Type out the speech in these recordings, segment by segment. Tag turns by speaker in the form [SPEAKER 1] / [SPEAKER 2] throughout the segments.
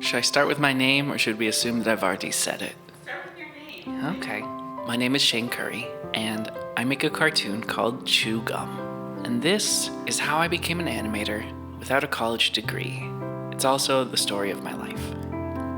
[SPEAKER 1] Should I start with my name, or should we assume that I've already said it?
[SPEAKER 2] Start with your name.
[SPEAKER 1] Okay. My name is Shane Curry, and I make a cartoon called Chewgum. And this is how I became an animator without a college degree. It's also the story of my life.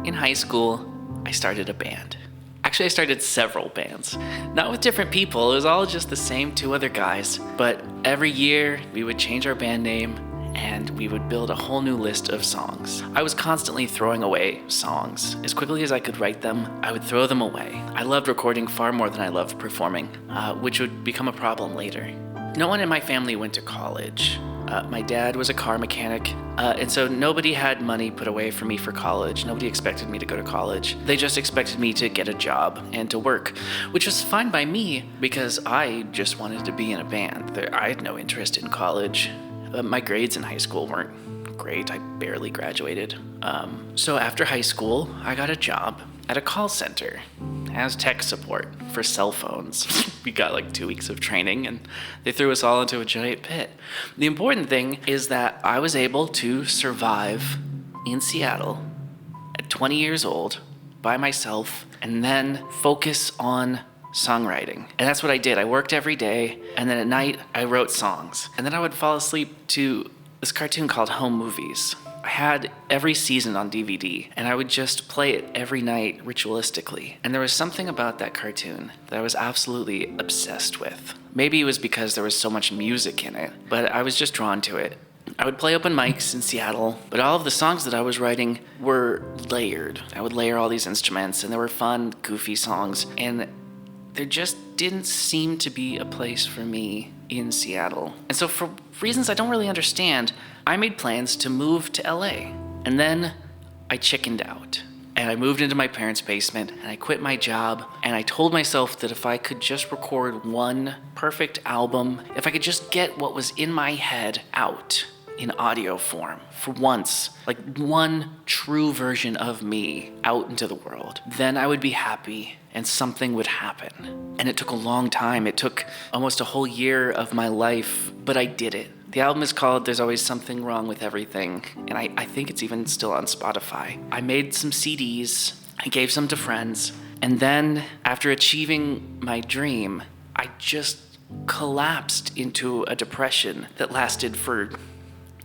[SPEAKER 1] In high school, I started a band. Actually, I started several bands. Not with different people, it was all just the same two other guys. But every year, we would change our band name, and we would build a whole new list of songs. I was constantly throwing away songs. As quickly as I could write them, I would throw them away. I loved recording far more than I loved performing, which would become a problem later. No one in my family went to college. My dad was a car mechanic, and so nobody had money put away for me for college. Nobody expected me to go to college. They just expected me to get a job and to work, which was fine by me because I just wanted to be in a band. I had no interest in college. My grades in high school weren't great. I barely graduated. So after high school, I got a job at a call center as tech support for cell phones. We got like 2 weeks of training and they threw us all into a giant pit. The important thing is that I was able to survive in Seattle at 20 years old by myself and then focus on songwriting. And that's what I did. I worked every day, and then at night I wrote songs. And then I would fall asleep to this cartoon called Home Movies. I had every season on DVD, and I would just play it every night ritualistically. And there was something about that cartoon that I was absolutely obsessed with. Maybe it was because there was so much music in it, but I was just drawn to it. I would play open mics in Seattle, but all of the songs that I was writing were layered. I would layer all these instruments, and they were fun, goofy songs, and there just didn't seem to be a place for me in Seattle. And so for reasons I don't really understand, I made plans to move to LA. And then I chickened out. And I moved into my parents' basement, and I quit my job, and I told myself that if I could just record one perfect album, if I could just get what was in my head out in audio form for once, like one true version of me out into the world, then I would be happy and something would happen. And it took a long time. It took almost a whole year of my life, but I did it. The album is called There's Always Something Wrong with Everything, and I think it's even still on Spotify. I made some CDs, I gave some to friends, and then after achieving my dream, I just collapsed into a depression that lasted for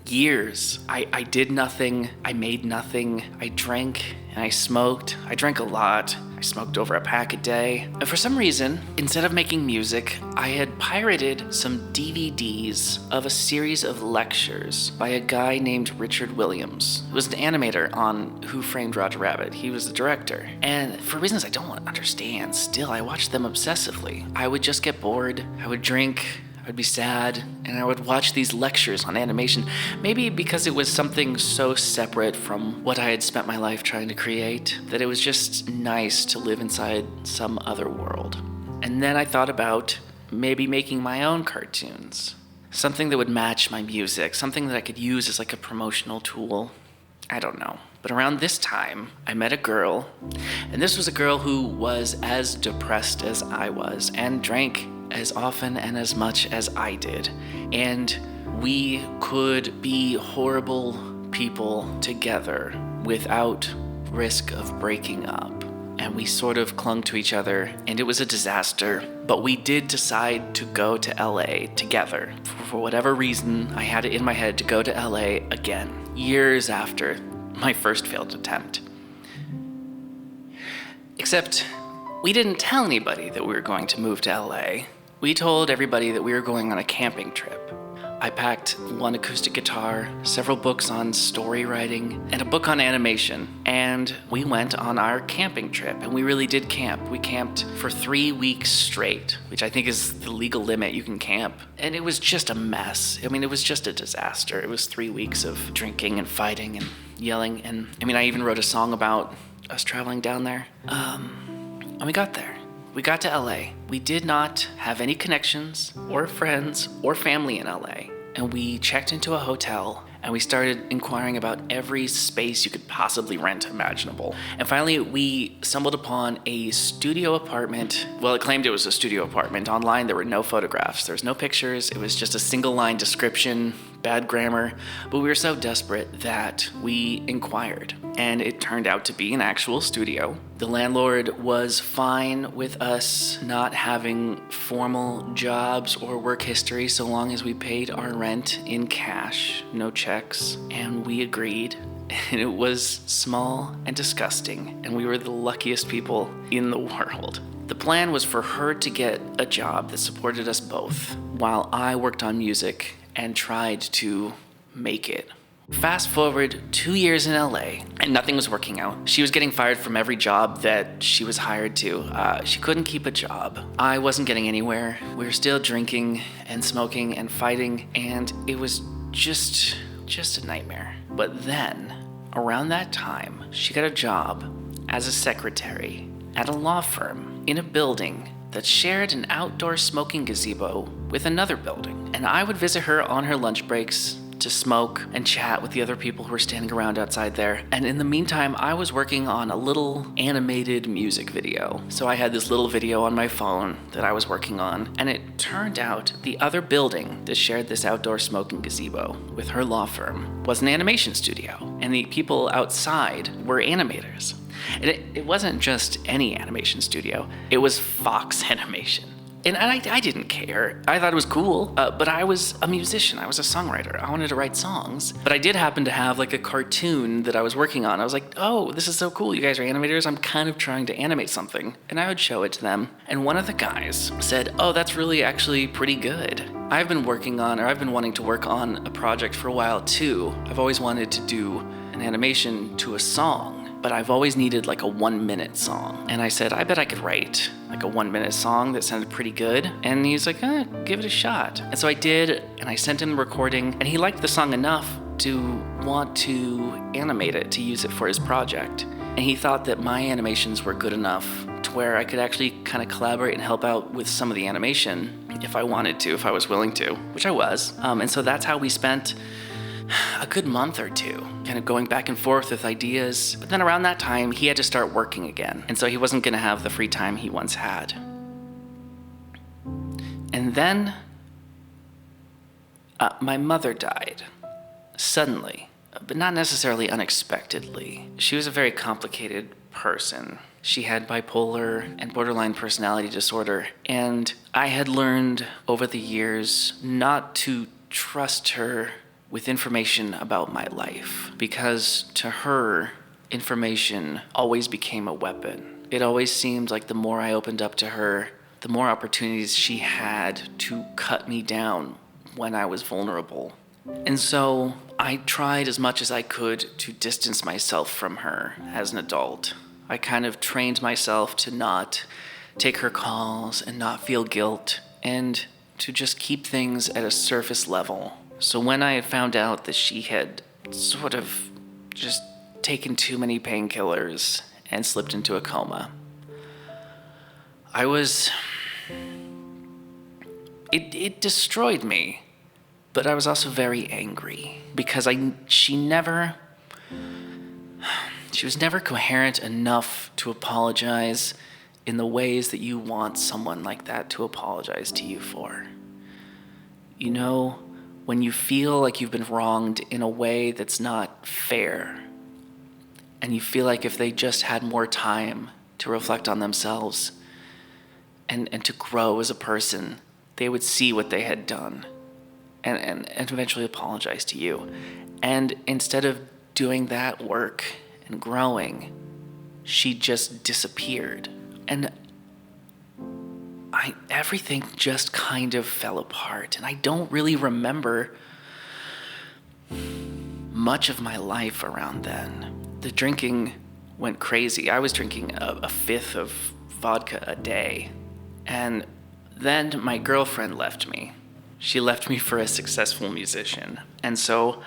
[SPEAKER 1] years. I did nothing, I made nothing, I drank and I smoked. I drank a lot. I smoked over a pack a day. And for some reason, instead of making music, I had pirated some DVDs of a series of lectures by a guy named Richard Williams. He was an animator on Who Framed Roger Rabbit. He was the director. And for reasons I don't understand still, I watched them obsessively. I would just get bored. I would drink. I would be sad, and I would watch these lectures on animation, maybe because it was something so separate from what I had spent my life trying to create, that it was just nice to live inside some other world. And then I thought about maybe making my own cartoons, something that would match my music, something that I could use as like a promotional tool. I don't know. But around this time, I met a girl, and this was a girl who was as depressed as I was, and drank as often and as much as I did. And we could be horrible people together without risk of breaking up. And we sort of clung to each other, and it was a disaster. But we did decide to go to LA together. For whatever reason, I had it in my head to go to LA again, years after my first failed attempt. Except we didn't tell anybody that we were going to move to LA. We told everybody that we were going on a camping trip. I packed one acoustic guitar, several books on story writing, and a book on animation. And we went on our camping trip, and we really did camp. We camped for 3 weeks straight, which I think is the legal limit you can camp. And it was just a mess. I mean, it was just a disaster. It was 3 weeks of drinking and fighting and yelling. And I mean, I even wrote a song about us traveling down there. And we got there. We got to LA. We did not have any connections or friends or family in LA. And we checked into a hotel and we started inquiring about every space you could possibly rent imaginable. And finally, we stumbled upon a studio apartment. Well, it claimed it was a studio apartment. Online, there were no photographs. There was no pictures. It was just a single line description, bad grammar, but we were so desperate that we inquired, and it turned out to be an actual studio. The landlord was fine with us not having formal jobs or work history so long as we paid our rent in cash, no checks, and we agreed. And it was small and disgusting, and we were the luckiest people in the world. The plan was for her to get a job that supported us both, while I worked on music and tried to make it. Fast forward 2 years in LA, and nothing was working out. She was getting fired from every job that she was hired to. She couldn't keep a job. I wasn't getting anywhere. We were still drinking and smoking and fighting, and it was just a nightmare. But then, around that time, she got a job as a secretary at a law firm in a building that shared an outdoor smoking gazebo with another building. And I would visit her on her lunch breaks to smoke and chat with the other people who were standing around outside there. And in the meantime, I was working on a little animated music video. So I had this little video on my phone that I was working on, and it turned out the other building that shared this outdoor smoking gazebo with her law firm was an animation studio, and the people outside were animators. And it wasn't just any animation studio, it was Fox Animation. And I didn't care. I thought it was cool, but I was a musician. I was a songwriter. I wanted to write songs. But I did happen to have like a cartoon that I was working on. I was like, oh, this is so cool. You guys are animators. I'm kind of trying to animate something. And I would show it to them. And one of the guys said, oh, that's really actually pretty good. I've been wanting to work on a project for a while too. I've always wanted to do an animation to a song, but I've always needed like a 1-minute song. And I said, I bet I could write like a 1-minute song that sounded pretty good. And he's like, give it a shot. And so I did, and I sent him the recording, and he liked the song enough to want to animate it, to use it for his project. And he thought that my animations were good enough to where I could actually kind of collaborate and help out with some of the animation if I wanted to, if I was willing to, which I was. And so that's how we spent a good month or two, kind of going back and forth with ideas. But then around that time, he had to start working again. And so he wasn't going to have the free time he once had. And then my mother died suddenly, but not necessarily unexpectedly. She was a very complicated person. She had bipolar and borderline personality disorder. And I had learned over the years not to trust her with information about my life, because to her, information always became a weapon. It always seemed like the more I opened up to her, the more opportunities she had to cut me down when I was vulnerable. And so I tried as much as I could to distance myself from her as an adult. I kind of trained myself to not take her calls and not feel guilt, and to just keep things at a surface level. So when I had found out that she had sort of just taken too many painkillers and slipped into a coma, it destroyed me, but I was also very angry because she was never coherent enough to apologize in the ways that you want someone like that to apologize to you for. You know, when you feel like you've been wronged in a way that's not fair, and you feel like if they just had more time to reflect on themselves and to grow as a person, they would see what they had done and eventually apologize to you. And instead of doing that work and growing, she just disappeared. And everything just kind of fell apart, and I don't really remember much of my life around then. The drinking went crazy. I was drinking a fifth of vodka a day, and then my girlfriend left me. She left me for a successful musician, and so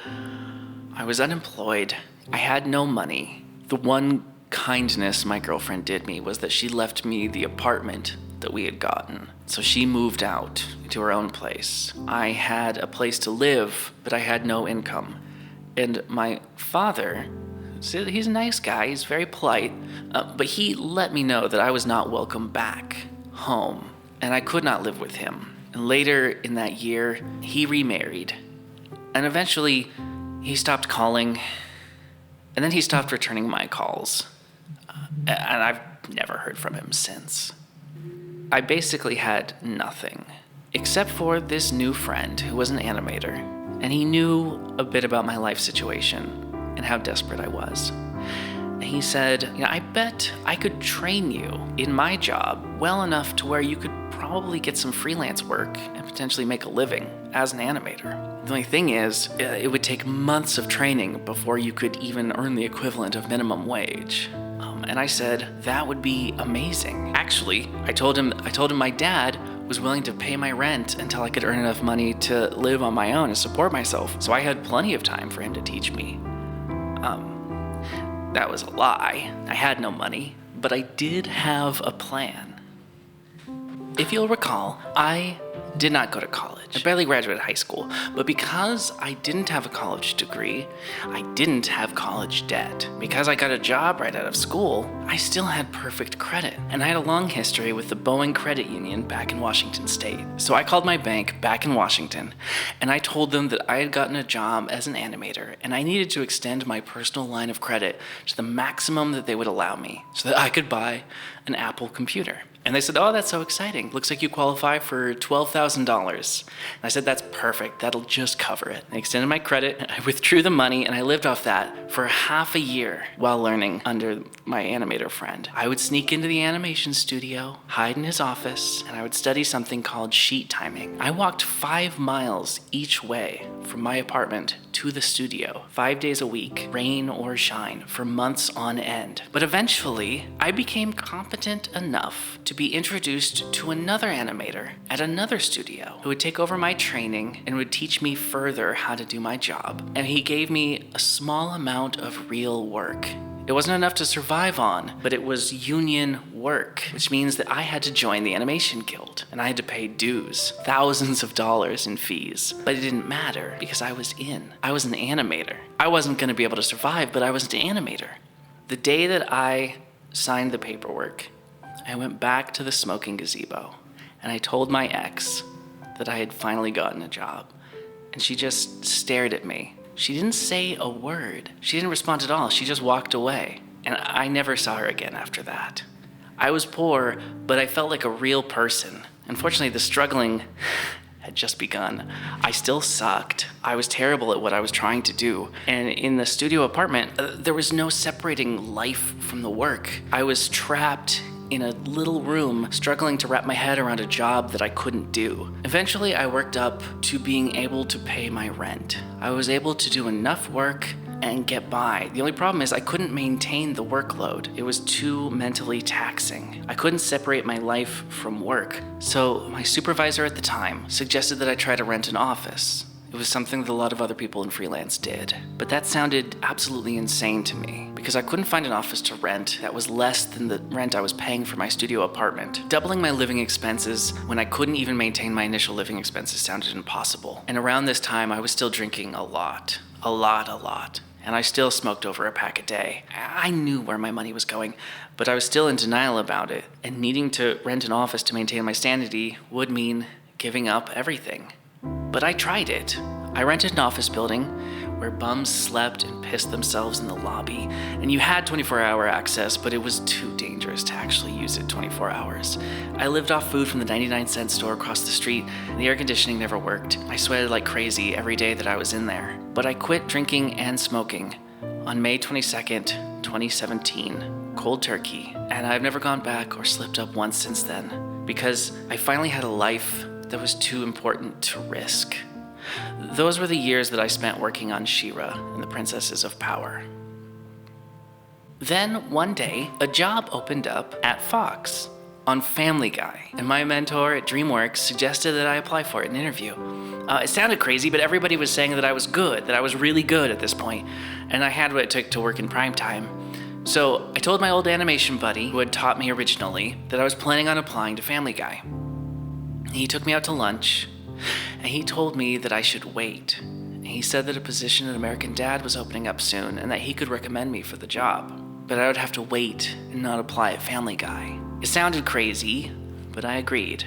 [SPEAKER 1] I was unemployed. I had no money. The one kindness my girlfriend did me was that she left me the apartment that we had gotten. So she moved out to her own place. I had a place to live, but I had no income. And my father, he's a nice guy, he's very polite, but he let me know that I was not welcome back home, and I could not live with him. And later in that year, he remarried. And eventually, he stopped calling, and then he stopped returning my calls. And I've never heard from him since. I basically had nothing, except for this new friend who was an animator, and he knew a bit about my life situation and how desperate I was. And he said, I bet I could train you in my job well enough to where you could probably get some freelance work and potentially make a living as an animator. The only thing is, it would take months of training before you could even earn the equivalent of minimum wage. And I said, that would be amazing. Actually, I told him my dad was willing to pay my rent until I could earn enough money to live on my own and support myself. So I had plenty of time for him to teach me. That was a lie. I had no money, but I did have a plan. If you'll recall, I did not go to college. I barely graduated high school, but because I didn't have a college degree, I didn't have college debt. Because I got a job right out of school, I still had perfect credit. And I had a long history with the Boeing Credit Union back in Washington State. So I called my bank back in Washington, and I told them that I had gotten a job as an animator, and I needed to extend my personal line of credit to the maximum that they would allow me so that I could buy an Apple computer. And they said, oh, that's so exciting. Looks like you qualify for $12,000. And I said, that's perfect. That'll just cover it. I extended my credit, I withdrew the money, and I lived off that for half a year while learning under my animator friend. I would sneak into the animation studio, hide in his office, and I would study something called sheet timing. I walked 5 miles each way from my apartment to the studio, 5 days a week, rain or shine, for months on end. But eventually, I became competent enough to be introduced to another animator at another studio who would take over my training and would teach me further how to do my job. And he gave me a small amount of real work. It wasn't enough to survive on, but it was union work, which means that I had to join the animation guild, and I had to pay dues, thousands of dollars in fees. But it didn't matter because I was in. I was an animator. I wasn't going to be able to survive, but I was an animator. The day that I signed the paperwork, I went back to the smoking gazebo, and I told my ex that I had finally gotten a job, and she just stared at me. She didn't say a word. She didn't respond at all. She just walked away. And I never saw her again after that. I was poor, but I felt like a real person. Unfortunately, the struggling had just begun. I still sucked. I was terrible at what I was trying to do. And in the studio apartment, there was no separating life from the work. I was trapped in a little room, struggling to wrap my head around a job that I couldn't do. Eventually, I worked up to being able to pay my rent. I was able to do enough work and get by. The only problem is I couldn't maintain the workload. It was too mentally taxing. I couldn't separate my life from work. So my supervisor at the time suggested that I try to rent an office. It was something that a lot of other people in freelance did. But that sounded absolutely insane to me because I couldn't find an office to rent that was less than the rent I was paying for my studio apartment. Doubling my living expenses when I couldn't even maintain my initial living expenses sounded impossible. And around this time, I was still drinking a lot. And I still smoked over a pack a day. I knew where my money was going, but I was still in denial about it. And needing to rent an office to maintain my sanity would mean giving up everything. But I tried it. I rented an office building where bums slept and pissed themselves in the lobby, and you had 24-hour access, but it was too dangerous to actually use it 24 hours. I lived off food from the 99-cent store across the street, and the air conditioning never worked. I sweated like crazy every day that I was in there. But I quit drinking and smoking on May 22nd, 2017, cold turkey, and I've never gone back or slipped up once since then, because I finally had a life that was too important to risk. Those were the years that I spent working on Shera and the Princesses of Power. Then, one day, a job opened up at Fox on Family Guy, and my mentor at DreamWorks suggested that I apply for it in an interview. It sounded crazy, but everybody was saying that I was good, that I was really good at this point, and I had what it took to work in primetime. So I told my old animation buddy, who had taught me originally, that I was planning on applying to Family Guy. He took me out to lunch, and he told me that I should wait. And he said that a position at Americandad was opening up soon, and that he could recommend me for the job. But I would have to wait and not apply at Family Guy. It sounded crazy, but I agreed.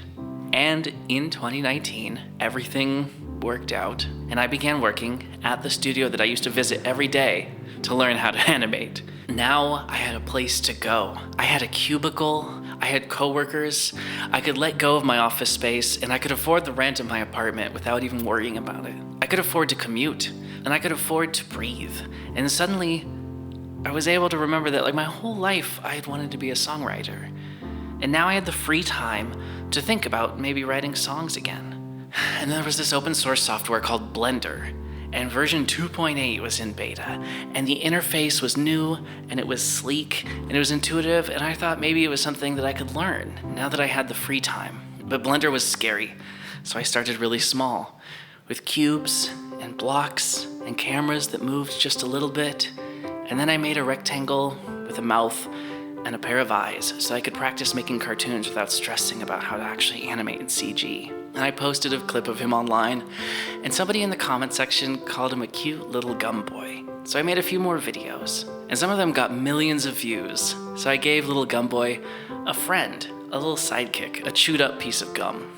[SPEAKER 1] And in 2019, everything worked out, and I began working at the studio that I used to visit every day to learn how to animate. Now I had a place to go. I had a cubicle, I had coworkers, I could let go of my office space, and I could afford the rent of my apartment without even worrying about it. I could afford to commute, and I could afford to breathe. And suddenly, I was able to remember that my whole life I had wanted to be a songwriter. And now I had the free time to think about maybe writing songs again. And there was this open source software called Blender, and version 2.8 was in beta, and the interface was new, and it was sleek, and it was intuitive, and I thought maybe it was something that I could learn now that I had the free time. But Blender was scary, so I started really small, with cubes and blocks and cameras that moved just a little bit, and then I made a rectangle with a mouth and a pair of eyes so I could practice making cartoons without stressing about how to actually animate in CG. And I posted a clip of him online, and somebody in the comment section called him a cute little gum boy. So I made a few more videos, and some of them got millions of views. So I gave little gum boy a friend, a little sidekick, a chewed up piece of gum.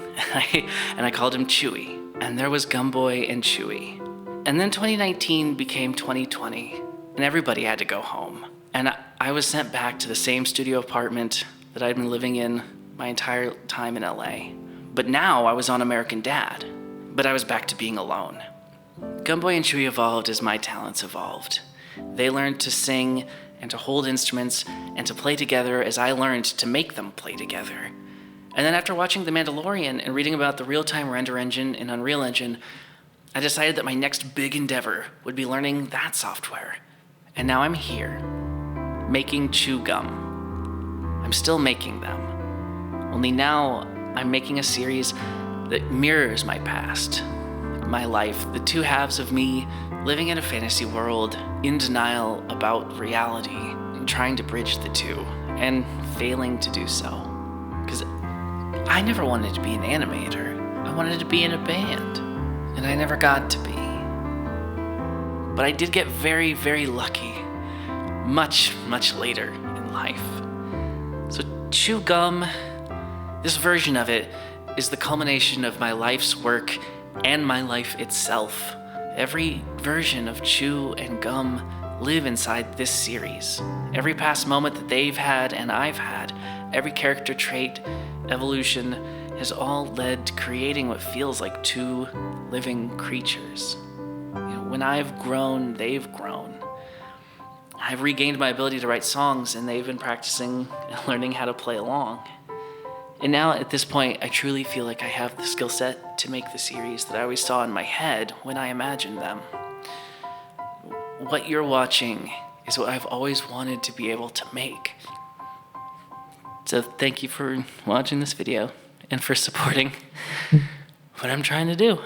[SPEAKER 1] And I called him Chewy. And there was Gum Boy and Chewy. And then 2019 became 2020, and everybody had to go home. And I was sent back to the same studio apartment that I'd been living in my entire time in LA. But now I was on Americandad, but I was back to being alone. Gumboy and Chewy evolved as my talents evolved. They learned to sing and to hold instruments and to play together as I learned to make them play together. And then after watching The Mandalorian and reading about the real-time render engine in Unreal Engine, I decided that my next big endeavor would be learning that software. And now I'm here, making chewgum. I'm still making them. Only now I'm making a series that mirrors my past, my life, the two halves of me living in a fantasy world, in denial about reality, and trying to bridge the two, and failing to do so. Because I never wanted to be an animator. I wanted to be in a band, and I never got to be. But I did get very, very lucky, much, much later in life. So chewgum, this version of it, is the culmination of my life's work and my life itself. Every version of Chew and Gum live inside this series. Every past moment that they've had and I've had, every character trait, evolution, has all led to creating what feels like two living creatures. When I've grown, they've grown. I've regained my ability to write songs, and they've been practicing and learning how to play along. And now at this point, I truly feel like I have the skill set to make the series that I always saw in my head when I imagined them. What you're watching is what I've always wanted to be able to make. So thank you for watching this video and for supporting what I'm trying to do.